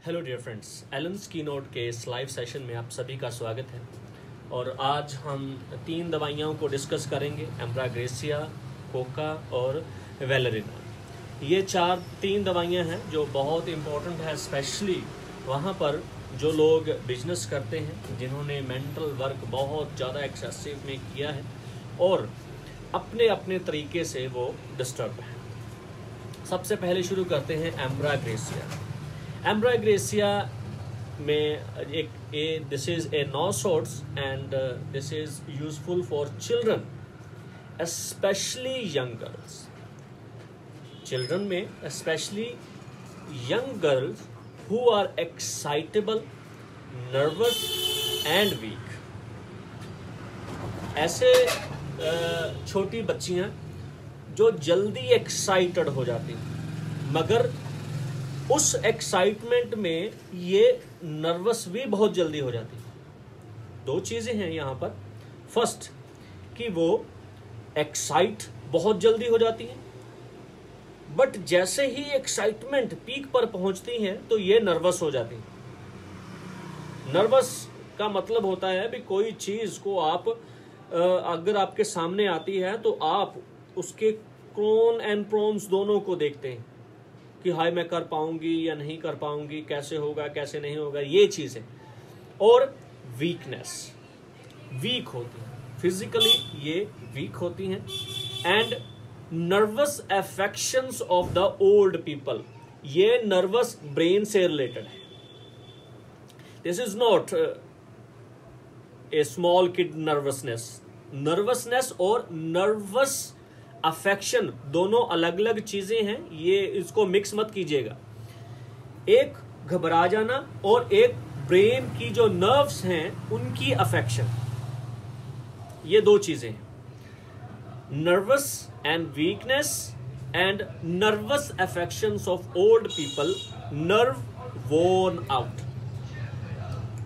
Hello dear friends, Elon's keynote के इस live session में आप सभी का स्वागत है। और आज हम 3 दवाइयों को डिस्कस करेंगे, एम्ब्राग्रेसिया, कोका और वेलेरिना। ये 3 दवाइयाँ हैं जो बहुत इम्पोर्टेंट है, स्पेशली वहाँ पर जो लोग बिजनेस करते हैं, जिन्होंने मेंटल वर्क बहुत ज़्यादा एक्सेसिव में किया है और अपने अपने तरीके से वो डिस्टर्ब है। सबसे पहले शुरू करते हैं एम्ब्राग्रेसिया। एम्ब्राग्रेसिया में this is a nosodes and this is useful for children, especially young girls. Children में especially young girls who are excitable, nervous and weak। ऐसे छोटी बच्चियां जो जल्दी एक्साइटेड हो जाती हैं, मगर उस एक्साइटमेंट में ये नर्वस भी बहुत जल्दी हो जाती है। 2 चीज़ें हैं यहाँ पर। फर्स्ट कि वो एक्साइट बहुत जल्दी हो जाती हैं, बट जैसे ही एक्साइटमेंट पीक पर पहुंचती हैं तो ये नर्वस हो जाती हैं। नर्वस का मतलब होता है भी कोई चीज़ को आप अगर आपके सामने आती है तो आप उसके प्रोन एंड प्रोन्स दोनों को देखते हैं कि हाय मैं कर पाऊंगी या नहीं कर पाऊंगी, कैसे होगा कैसे नहीं होगा, ये चीज़ है। और वीकनेस, वीक होती है फिजिकली, ये वीक होती हैं। And nervous affections of the old people, ये नर्वस ब्रेन से रिलेटेड है। This is not a small kid nervousness. Nervousness और नर्वस अफेक्शन दोनों अलग अलग चीजें हैं, ये इसको मिक्स मत कीजिएगा। एक घबरा जाना और एक ब्रेन की जो नर्व्स हैं उनकी अफेक्शन, ये 2 चीजें हैं। Nervous and weakness and nervous affections of old people, nerve worn out।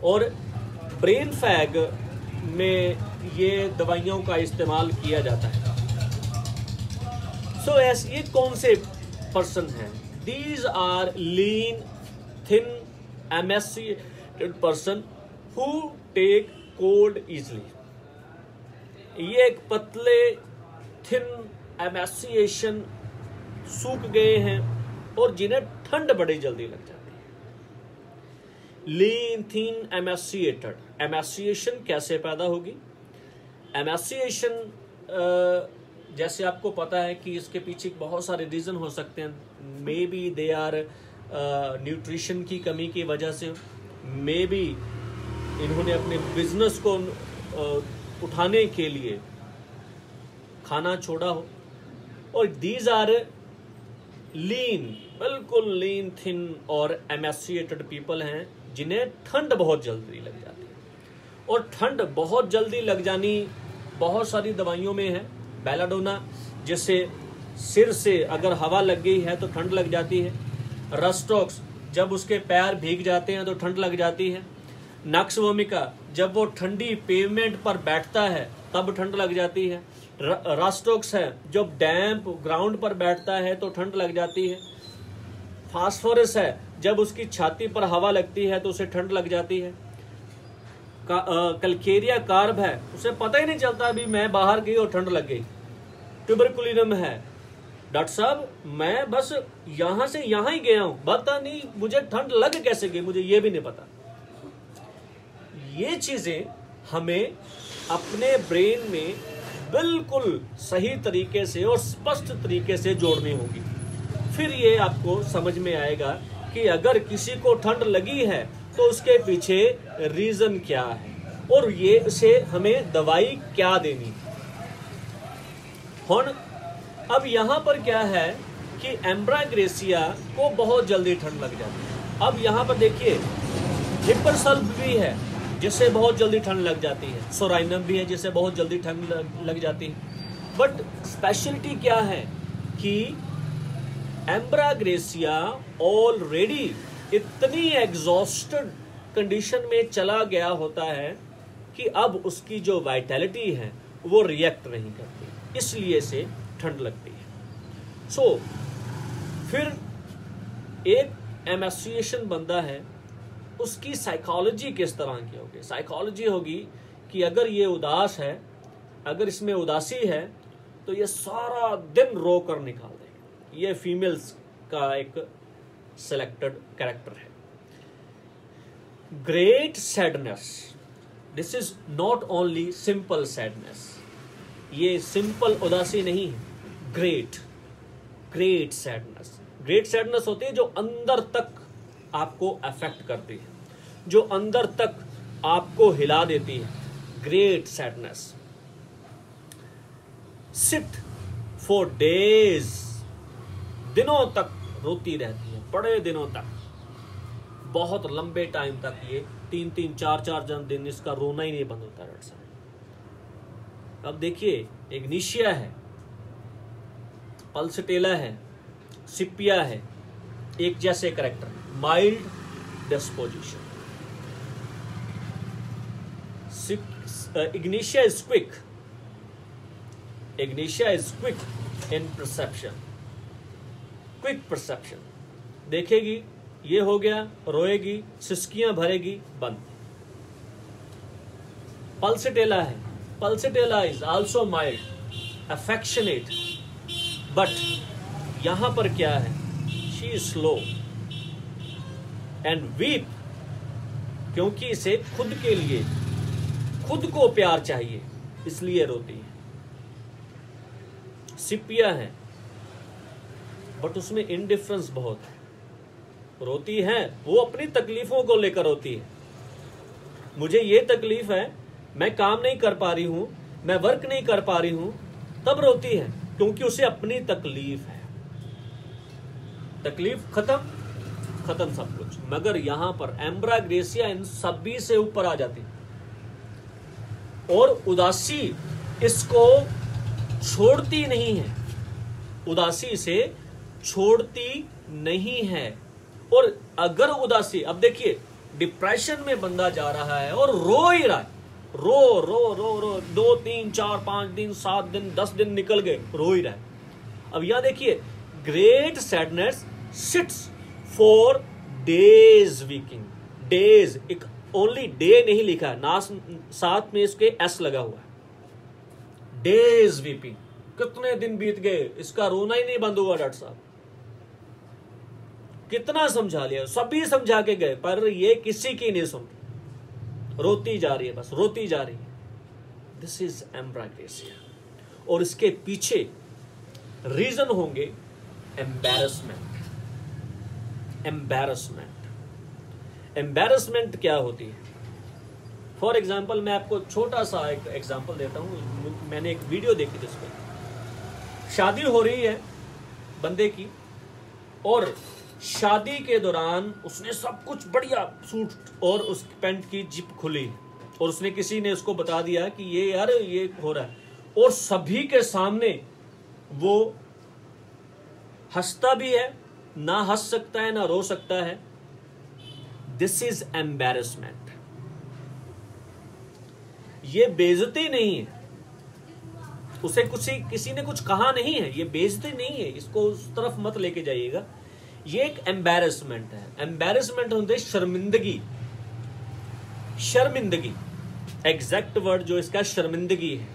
और ब्रेन फैग में ये दवाइयों का इस्तेमाल किया जाता है। सो ये कौन से पर्सन हैं? These are lean, thin, emaciated person who take cold easily। ये एक पतले, थिन, एमेसिएशन, सूख गए हैं और जिन्हें ठंड बड़ी जल्दी लग जाती है। लीन, थिन, एमेसिएटेड। एमेसिएशन कैसे पैदा होगी? एमेसिएशन जैसे आपको पता है कि इसके पीछे बहुत सारे रीजन हो सकते हैं। Maybe they are nutrition की कमी की वजह से, मे बी इन्होंने अपने बिजनेस को उठाने के लिए खाना छोड़ा हो। और दीज आर लीन, बिल्कुल लीन, थिन और एमेसिएटेड पीपल हैं जिन्हें ठंड बहुत जल्दी लग जाती है। और ठंड बहुत जल्दी लग जानी बहुत सारी दवाइयों में है। बेलाडोना, जिससे सिर से अगर हवा लग गई है तो ठंड लग जाती है। रस्टॉक्स, जब उसके पैर भीग जाते हैं तो ठंड लग जाती है। नक्स वोमिका, जब वो ठंडी पेवमेंट पर बैठता है तब ठंड लग जाती है। रास्टोक्स है, जब डैम्प ग्राउंड पर बैठता है तो ठंड लग जाती है। फास्फोरस है, जब उसकी छाती पर हवा लगती है तो उसे ठंड लग जाती है। कल्केरिया कार्ब है, उसे पता ही नहीं चलता अभी मैं बाहर गई और ठंड लग गई। ट्यूबरकुलिनम है, डॉक्टर साहब मैं बस यहां से यहां ही गया हूं, पता नहीं मुझे ठंड लग कैसे गई, मुझे ये भी नहीं पता। ये चीजें हमें अपने ब्रेन में बिल्कुल सही तरीके से और स्पष्ट तरीके से जोड़नी होगी। फिर ये आपको समझ में आएगा कि अगर किसी को ठंड लगी है तो उसके पीछे रीजन क्या है और ये उसे हमें दवाई क्या देनी। अब यहां पर क्या है कि एम्ब्राग्रेसिया को बहुत जल्दी ठंड लग जाती है। अब यहां पर देखिए, हिपरसल्फ भी है जिससे बहुत जल्दी ठंड लग जाती है। सोराइनम भी है जिससे बहुत जल्दी ठंड लग जाती है। बट स्पेशलिटी क्या है कि एम्ब्राग्रेसिया ऑलरेडी इतनी एग्जॉस्टेड कंडीशन में चला गया होता है कि अब उसकी जो वाइटैलिटी है वो रिएक्ट नहीं करती, इसलिए से ठंड लगती है। फिर एक एमेसिएशन बंदा है उसकी साइकोलॉजी किस तरह की होगी? साइकोलॉजी होगी कि अगर ये उदास है, अगर इसमें उदासी है, तो ये सारा दिन रो कर निकाल देगा। ये फीमेल्स का एक सिलेक्टेड कैरेक्टर है। Great sadness, this is not only simple sadness, ये सिंपल उदासी नहीं है, ग्रेट सैडनेस। ग्रेट सैडनेस होती है जो अंदर तक आपको अफेक्ट करती है, जो अंदर तक आपको हिला देती है, great sadness. Sit for days, दिनों तक रोती रहती है, बड़े दिनों तक, बहुत लंबे टाइम तक, ये 3-3, 4-4 दिन इसका रोना ही नहीं बंद होता डॉक्टर साहब। अब देखिए, इग्निशिया है, पल्सटेला है, सिपिया है, एक जैसे character, mild disposition. Ignatia is quick, Ignatia is quick in perception, quick perception, देखेगी ये हो गया, रोएगी, सिसकियां भरेगी, बंद। पल्सटेला है, पल्सटेला is also mild, affectionate, but यहां पर क्या है, she is slow and weep, क्योंकि इसे खुद के लिए, खुद को प्यार चाहिए, इसलिए रोती है। सिपिया है, बट उसमें इंडिफरेंस बहुत है, रोती है, वो अपनी तकलीफों को लेकर रोती है। मुझे ये तकलीफ है, मैं काम नहीं कर पा रही हूं, मैं वर्क नहीं कर पा रही हूं, तब रोती है, क्योंकि उसे अपनी तकलीफ है। तकलीफ खत्म सब कुछ। मगर यहां पर एम्ब्राग्रेसिया इन सभी से ऊपर आ जाती और उदासी इसको छोड़ती नहीं है, उदासी इसे छोड़ती नहीं है। और अगर उदासी, अब देखिए डिप्रेशन में बंदा जा रहा है और रो ही रहा है, रो रो रो रो 2, 3, 4, 5 दिन, 7 दिन, 10 दिन निकल गए, रो ही रहा है। अब यहां देखिए, great sadness sits for days weeping, days, एक ओनली डे नहीं लिखा है ना, साथ में इसके एस लगा हुआ है, डेज वीपिंग, कितने दिन बीत गए, इसका रोना ही नहीं बंद हुआ डॉक्टर साहब। कितना समझा लिया, सभी समझा के गए, पर ये किसी की नहीं सुन, रोती जा रही है, बस रोती जा रही है। This is ambra grisea. और इसके पीछे रीजन होंगे एम्बैरसमेंट। एम्बैरसमेंट क्या होती है? फॉर एग्जाम्पल, मैं आपको छोटा सा एक एग्जाम्पल देता हूं। मैंने एक वीडियो देखी जिसमें शादी हो रही है बंदे की, और शादी के दौरान उसने सब कुछ बढ़िया सूट और उस पैंट की जिप खुली, और उसने किसी ने उसको बता दिया कि ये यार ये हो रहा है, और सभी के सामने वो हंसता भी है, ना हंस सकता है ना रो सकता है। This is embarrassment. ये बेइज्जती नहीं है, उसे किसी ने कुछ कहा नहीं है, ये बेइज्जती नहीं है, इसको उस तरफ मत लेके जाइएगा। ये एक एम्बैरसमेंट है। एम्बैरसमेंट होते शर्मिंदगी, शर्मिंदगी, एग्जैक्ट वर्ड जो इसका शर्मिंदगी है।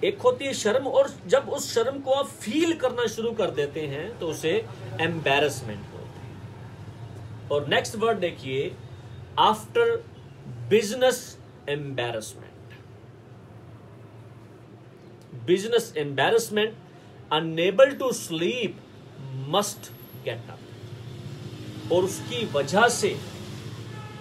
एक होती है शर्म, और जब उस शर्म को आप फील करना शुरू कर देते हैं तो उसे एम्बैरसमेंट बोलते हैं। और नेक्स्ट वर्ड देखिए, after business embarrassment. Business embarrassment, unable to sleep, must get up. और उसकी वजह से,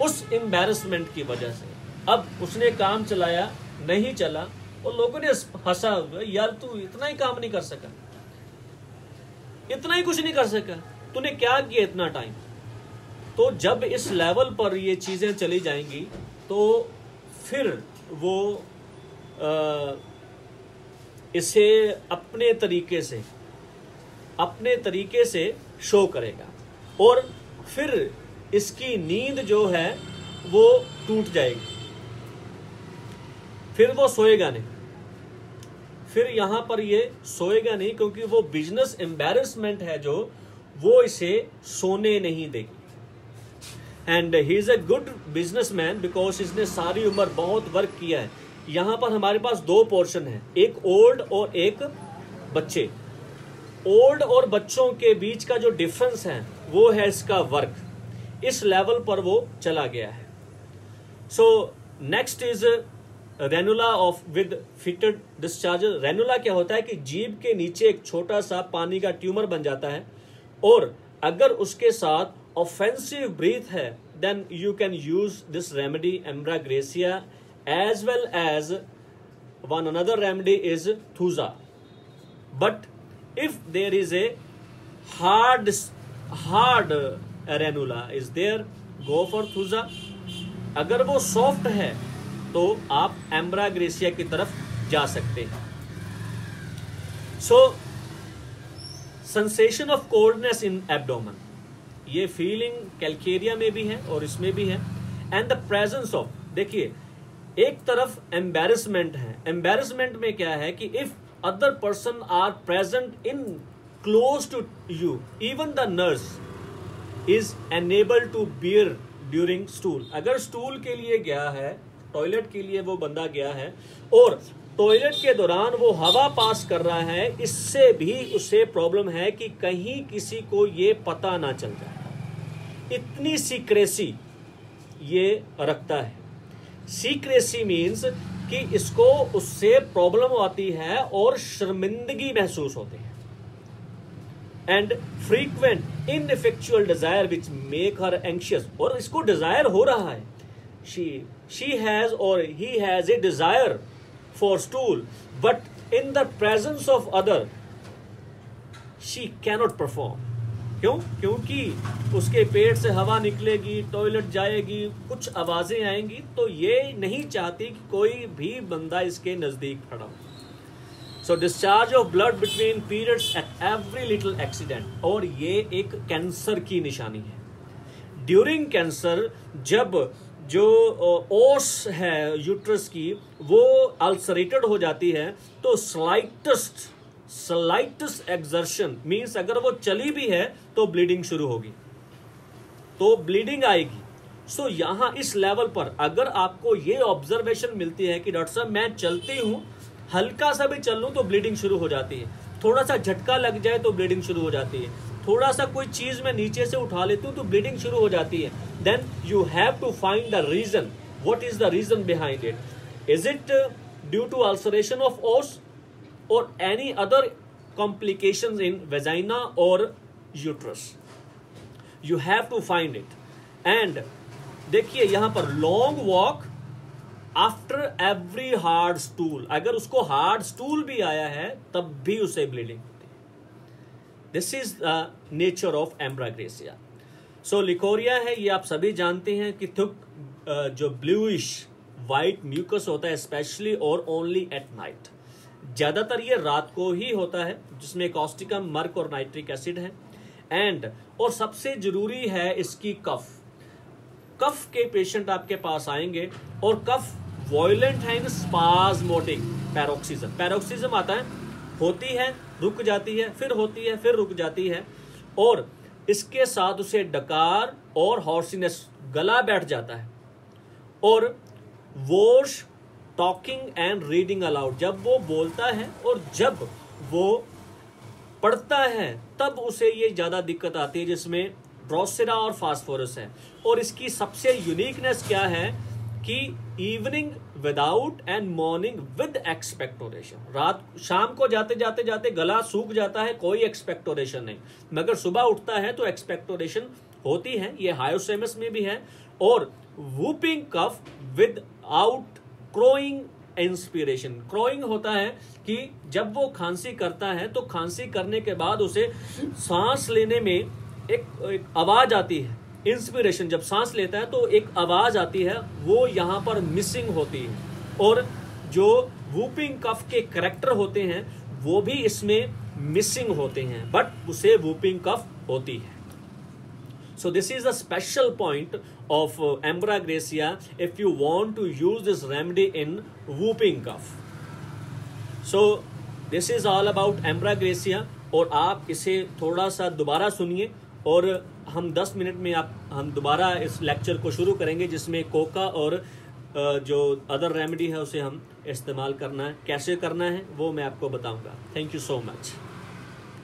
उस एम्बैरसमेंट की वजह से, अब उसने काम चलाया, नहीं चला, और लोगों ने हंसा, यार तू इतना ही काम नहीं कर सका, इतना ही कुछ नहीं कर सका, तूने क्या किया इतना टाइम। तो जब इस लेवल पर ये चीजें चली जाएंगी तो फिर वो इसे अपने तरीके से शो करेगा, और फिर इसकी नींद जो है वो टूट जाएगी, फिर वो सोएगा नहीं, फिर यहां पर ये सोएगा नहीं, क्योंकि वो बिजनेस एम्बैरसमेंट है जो वो इसे सोने नहीं देगी। And he is a good businessman because इसने सारी उम्र बहुत वर्क किया है। यहां पर हमारे पास दो पोर्शन है, एक ओल्ड और एक बच्चे। ओल्ड और बच्चों के बीच का जो डिफरेंस है वो है इसका वर्क, इस लेवल पर वो चला गया है। So next is ranula of with fetid discharge. Ranula क्या होता है कि जीभ के नीचे एक छोटा सा पानी का ट्यूमर बन जाता है, और अगर उसके साथ ऑफेंसिव ब्रीथ है then you can use this remedy ambra grisea as well as one another remedy is thuja. But if there is a hard ranula is there, go for thuja. अगर वो सॉफ्ट है तो आप एम्ब्राग्रेसिया की तरफ जा सकते हैं। So sensation of coldness in abdomen, ये फीलिंग कैल्केरिया में भी है और इसमें भी है। एंड द प्रेजेंस ऑफ, देखिए एक तरफ एम्बैरेसमेंट है। एम्बैरेसमेंट में क्या है कि if other person are present in close to you, even the nurse is enable to bear during stool. अगर स्टूल के लिए गया है, टॉयलेट के लिए वो बंदा गया है और टॉयलेट के दौरान वो हवा पास कर रहा है, इससे भी उसे प्रॉब्लम है कि कहीं किसी को ये पता ना चल जाए। इतनी सीक्रेसी ये रखता है। सीक्रेसी मीन्स कि इसको उससे प्रॉब्लम आती है और शर्मिंदगी महसूस होती है। And frequent ineffectual desire which make her anxious, और इसको डिजायर हो रहा है, she has or he has a desire for stool, but in the presence of other she cannot perform. क्यों? क्योंकि उसके पेट से हवा निकलेगी, टॉयलेट जाएगी, कुछ आवाजें आएंगी, तो ये नहीं चाहती कि कोई भी बंदा इसके नजदीक खड़ा हो। So discharge of blood between periods at every little accident, और ये एक कैंसर की निशानी है। ड्यूरिंग कैंसर जब जो ओस है यूट्रस की वो अल्सरेटेड हो जाती है, तो स्लाइटेस्ट एक्सर्शन मींस अगर वो चली भी है तो ब्लीडिंग शुरू होगी, तो ब्लीडिंग आएगी। सो यहां इस लेवल पर अगर आपको ये ऑब्जर्वेशन मिलती है कि डॉक्टर साहब मैं चलती हूं, हल्का सा भी चल लूं तो ब्लीडिंग शुरू हो जाती है, थोड़ा सा झटका लग जाए तो ब्लीडिंग शुरू हो जाती है, थोड़ा सा कोई चीज मैं नीचे से उठा लेती हूं तो ब्लीडिंग शुरू हो जाती है, then you have to find the reason. What is the reason behind it? Is it due to ulceration of os or any other complications in vagina or uterus? You have to find it. And देखिए यहां पर long walk after every hard stool, अगर उसको hard stool भी आया है तब भी उसे bleeding होती है। This is the nature of embragresia. So leucorrhoea है, ये आप सभी जानते हैं कि थिक जो ब्लूइश वाइट म्यूकस होता है स्पेशली और ओनली एट नाइट। ज्यादातर ये रात को ही होता है, जिसमें कॉस्टिकम, मर्क और नाइट्रिक एसिड है। एंड और सबसे जरूरी है इसकी कफ के पेशेंट आपके पास आएंगे और कफ वॉयलेंट है, स्पाज्मोटिक पैरोक्सिज्म आता है, होती है, रुक जाती है, फिर होती है, फिर रुक जाती है, और इसके साथ उसे डकार और हॉर्सीनेस, गला बैठ जाता है। और wash talking and reading allowed, जब वो बोलता है और जब वो पढ़ता है तब उसे ये ज्यादा दिक्कत आती है, जिसमें ड्रोसेरा और फास्फोरस है। और इसकी सबसे यूनिकनेस क्या है कि evening without and morning with expectoration, रात शाम को जाते जाते गला सूख जाता है, कोई एक्सपेक्टोरेशन नहीं, मगर सुबह उठता है तो एक्सपेक्टोरेशन होती है। ये हायोसेमस में भी है। और whooping cough without crowing inspiration, crowing होता है कि जब वो खांसी करता है तो खांसी करने के बाद उसे सांस लेने में एक आवाज आती है, इंस्पिरेशन, जब सांस लेता है तो एक आवाज आती है, वो यहां पर मिसिंग होती है। और जो वूपिंग कफ के करैक्टर होते हैं वो भी इसमें मिसिंग होते हैं, बट उसे वूपिंग कफ होती है। So this is a special point of embragresia if you want to use this remedy in whooping cough. So this is all about embragresia. और आप इसे थोड़ा सा दोबारा सुनिए और हम 10 मिनट में हम दोबारा इस लेक्चर को शुरू करेंगे, जिसमें कोका और जो अदर रेमेडी है उसे हम इस्तेमाल करना है, कैसे करना है वो मैं आपको बताऊंगा। Thank you so much.